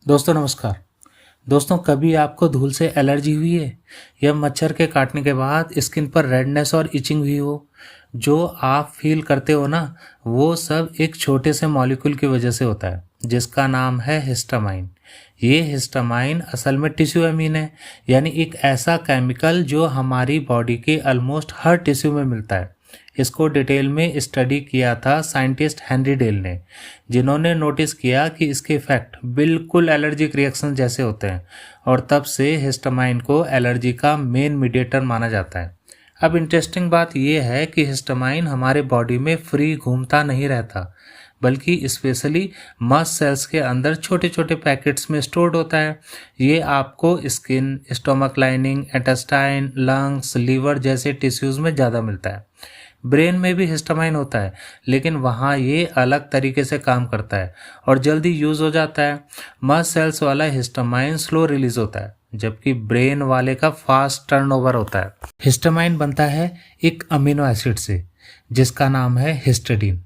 दोस्तों नमस्कार। दोस्तों कभी आपको धूल से एलर्जी हुई है या मच्छर के काटने के बाद स्किन पर रेडनेस और इचिंग हुई हो? जो आप फील करते हो ना, वो सब एक छोटे से मॉलिक्यूल की वजह से होता है जिसका नाम है हिस्टामाइन। ये हिस्टामाइन असल में टिश्यू एमीन है, यानी एक ऐसा केमिकल जो हमारी बॉडी के ऑलमोस्ट हर टिश्यू में मिलता है। इसको डिटेल में स्टडी किया था साइंटिस्ट हेनरी डेल ने, जिन्होंने नोटिस किया कि इसके इफेक्ट बिल्कुल एलर्जिक रिएक्शन जैसे होते हैं, और तब से हिस्टामाइन को एलर्जी का मेन मीडिएटर माना जाता है। अब इंटरेस्टिंग बात यह है कि हिस्टामाइन हमारे बॉडी में फ्री घूमता नहीं रहता, बल्कि स्पेशली मस्ट सेल्स के अंदर छोटे छोटे पैकेट्स में स्टोर्ड होता है। ये आपको skin, stomach lining, intestine, lungs, liver जैसे टिश्यूज़ में ज़्यादा मिलता है। ब्रेन में भी हिस्टामाइन होता है, लेकिन वहाँ ये अलग तरीके से काम करता है और जल्दी यूज़ हो जाता है। मस्ट सेल्स वाला हिस्टामाइन स्लो रिलीज होता है, जबकि ब्रेन वाले का फास्ट टर्नओवर होता है। हिस्टामाइन बनता है एक अमीनो एसिड से जिसका नाम है हिस्टिडीन।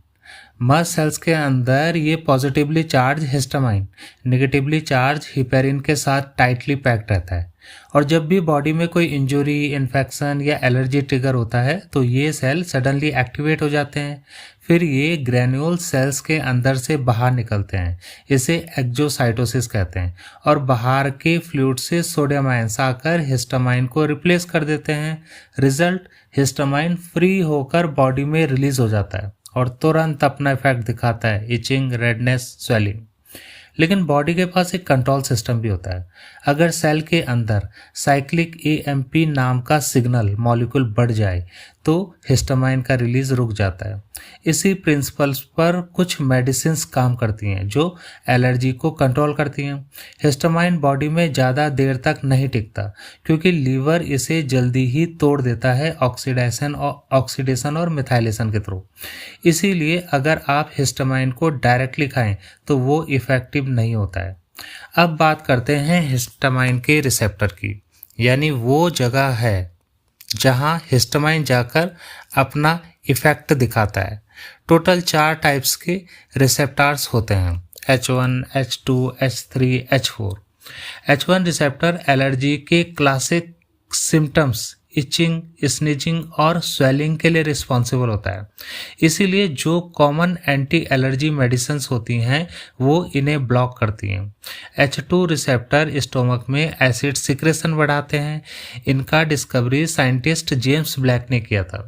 मस्ट सेल्स के अंदर ये positively charge histamine negatively charge heparin के साथ टाइटली पैक्ड रहता है, और जब भी बॉडी में कोई इंजरी, इन्फेक्शन या एलर्जी ट्रिगर होता है तो ये सेल सडनली एक्टिवेट हो जाते हैं। फिर ये ग्रेन्यूल सेल्स के अंदर से बाहर निकलते हैं, इसे एक्जोसाइटोसिस कहते हैं, और बाहर के फ्लूइड से सोडियम आयंस आकर हिस्टामाइन को रिप्लेस कर देते हैं। रिजल्ट, हिस्टामाइन फ्री होकर बॉडी में रिलीज हो जाता है और तुरंत अपना इफेक्ट दिखाता है, इचिंग, रेडनेस, स्वेलिंग। लेकिन बॉडी के पास एक कंट्रोल सिस्टम भी होता है। अगर सेल के अंदर साइक्लिक एएमपी नाम का सिग्नल मॉलिक्यूल बढ़ जाए तो हिस्टामाइन का रिलीज रुक जाता है। इसी प्रिंसिपल्स पर कुछ मेडिसिन्स काम करती हैं जो एलर्जी को कंट्रोल करती हैं। हिस्टामाइन बॉडी में ज़्यादा देर तक नहीं टिकता क्योंकि लीवर इसे जल्दी ही तोड़ देता है ऑक्सीडेशन और मिथाइलेशन के थ्रू। इसीलिए अगर आप हिस्टामाइन को डायरेक्टली खाएं तो वो इफेक्टिव नहीं होता है। अब बात करते हैं हिस्टामाइन के रिसेप्टर की, यानी वो जगह है जहां हिस्टामाइन जाकर अपना इफेक्ट दिखाता है। टोटल 4 टाइप्स के रिसेप्टर्स होते हैं, H1, H2, H3, H4। H1 receptor allergy के क्लासिक सिम्टम्स इचिंग, स्नीजिंग और स्वेलिंग के लिए रिस्पॉन्सिबल होता है। इसीलिए जो कॉमन एंटी एलर्जी मेडिसिन्स होती हैं वो इन्हें ब्लॉक करती हैं। H2 रिसेप्टर स्टोमक में एसिड सिक्रेशन बढ़ाते हैं। इनका डिस्कवरी साइंटिस्ट जेम्स ब्लैक ने किया था।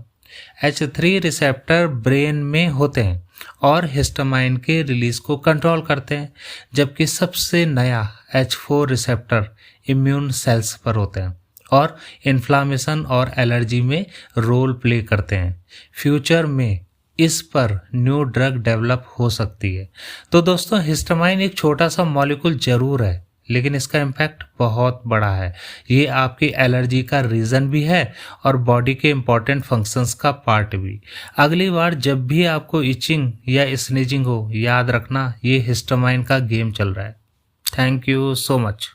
H3 रिसेप्टर ब्रेन में होते हैं और हिस्टामाइन के रिलीज को कंट्रोल करते हैं, जबकि सबसे नया H4 रिसेप्टर इम्यून सेल्स पर होते हैं और इन्फ्लामेशन और एलर्जी में रोल प्ले करते हैं। फ्यूचर में इस पर न्यू ड्रग डेवलप हो सकती है। तो दोस्तों, हिस्टामाइन एक छोटा सा मॉलिक्यूल जरूर है, लेकिन इसका इम्पैक्ट बहुत बड़ा है। ये आपकी एलर्जी का रीज़न भी है और बॉडी के इम्पॉर्टेंट फंक्शंस का पार्ट भी। अगली बार जब भी आपको इचिंग या स्नीजिंग हो, याद रखना ये हिस्टामाइन का गेम चल रहा है। Thank you so much.